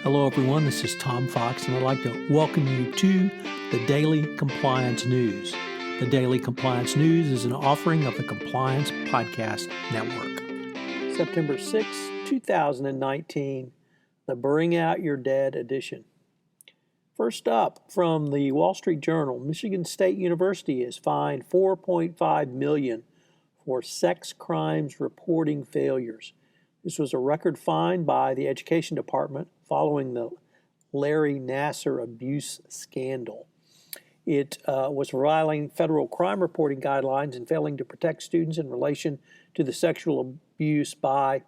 Hello, everyone. This is Tom Fox, and I'd like to welcome you to the Daily Compliance News. The Daily Compliance News is an offering of the Compliance Podcast Network. September 6, 2019, the Bring Out Your Dead edition. First up, from the Wall Street Journal, Michigan State University is fined $4.5 million for sex crimes reporting failures. This was a record fine by the Education Department following the Larry Nassar abuse scandal. It was violating federal crime reporting guidelines and failing to protect students in relation to the sexual abuse by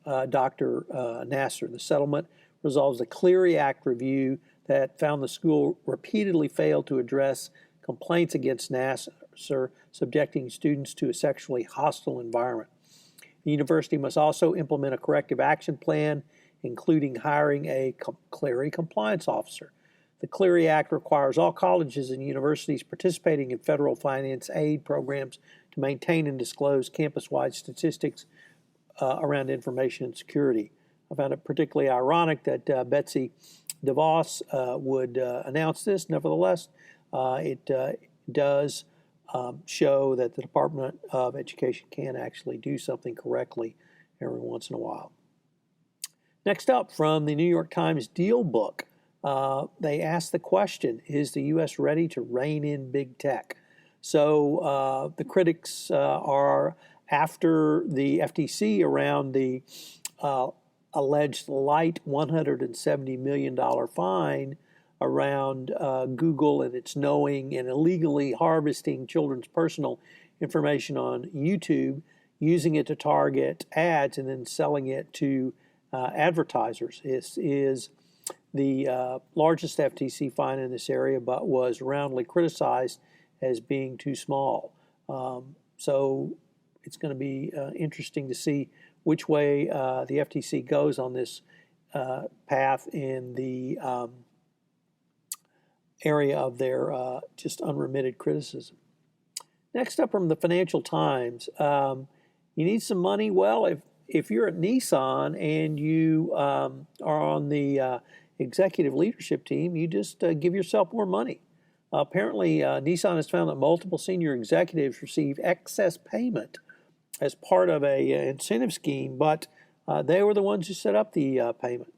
Dr. Nassar. The settlement resolves a Clery Act review that found the school repeatedly failed to address complaints against Nassar, subjecting students to a sexually hostile environment. The university must also implement a corrective action plan, including hiring a Clery compliance officer. The Clery Act requires all colleges and universities participating in federal finance aid programs to maintain and disclose campus-wide statistics around information and security. I found it particularly ironic that Betsy DeVos would announce this. Nevertheless, it does show that the Department of Education can actually do something correctly every once in a while. Next up, from the New York Times Dealbook, they asked the question, is the U.S. ready to rein in big tech? So the critics are after the FTC around the alleged light $170 million fine around Google and its knowing and illegally harvesting children's personal information on YouTube, using it to target ads and then selling it to advertisers. This is the largest FTC fine in this area, but was roundly criticized as being too small. So it's going to be interesting to see which way the FTC goes on this path in the area of their just unremitted criticism. Next up, from the Financial Times, you need some money? Well, if you're at Nissan and you are on the executive leadership team, you just give yourself more money. Apparently, Nissan has found that multiple senior executives receive excess payment as part of a incentive scheme, but they were the ones who set up the payment.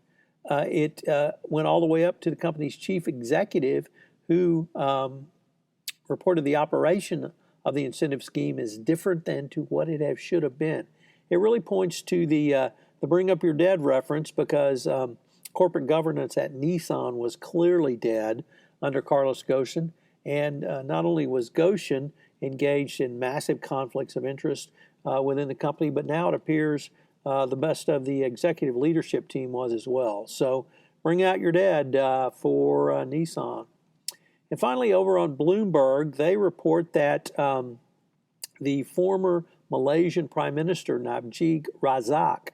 It went all the way up to the company's chief executive, who reported the operation of the incentive scheme is different than to what it should have been. It really points to the Bring Up Your Dead reference, because corporate governance at Nissan was clearly dead under Carlos Ghosn, and not only was Ghosn engaged in massive conflicts of interest within the company, but now it appears the best of the executive leadership team was as well. So bring out your dead for Nissan. And finally, over on Bloomberg, they report that the former Malaysian Prime Minister Najib Razak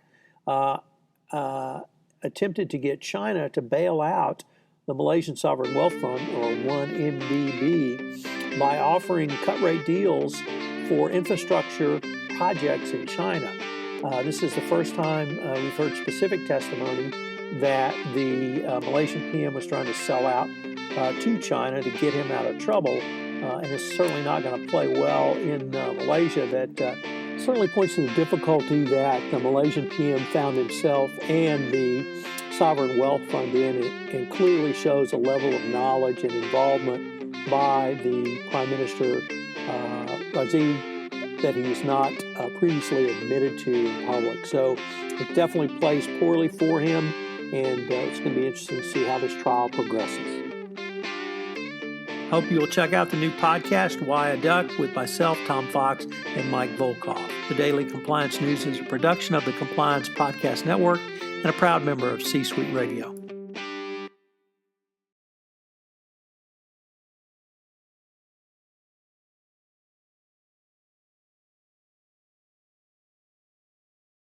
attempted to get China to bail out the Malaysian Sovereign Wealth Fund, or 1MDB, by offering cut-rate deals for infrastructure projects in China. This is the first time we've heard specific testimony that the Malaysian PM was trying to sell out to China to get him out of trouble, and it's certainly not going to play well in Malaysia. That certainly points to the difficulty that the Malaysian PM found himself and the Sovereign Wealth Fund in, and clearly shows a level of knowledge and involvement by the Prime Minister Razak that he was not previously admitted to in public. So it definitely plays poorly for him, and it's going to be interesting to see how this trial progresses. Hope you'll check out the new podcast, Why a Duck, with myself, Tom Fox, and Mike Volkov. The Daily Compliance News is a production of the Compliance Podcast Network and a proud member of C-Suite Radio.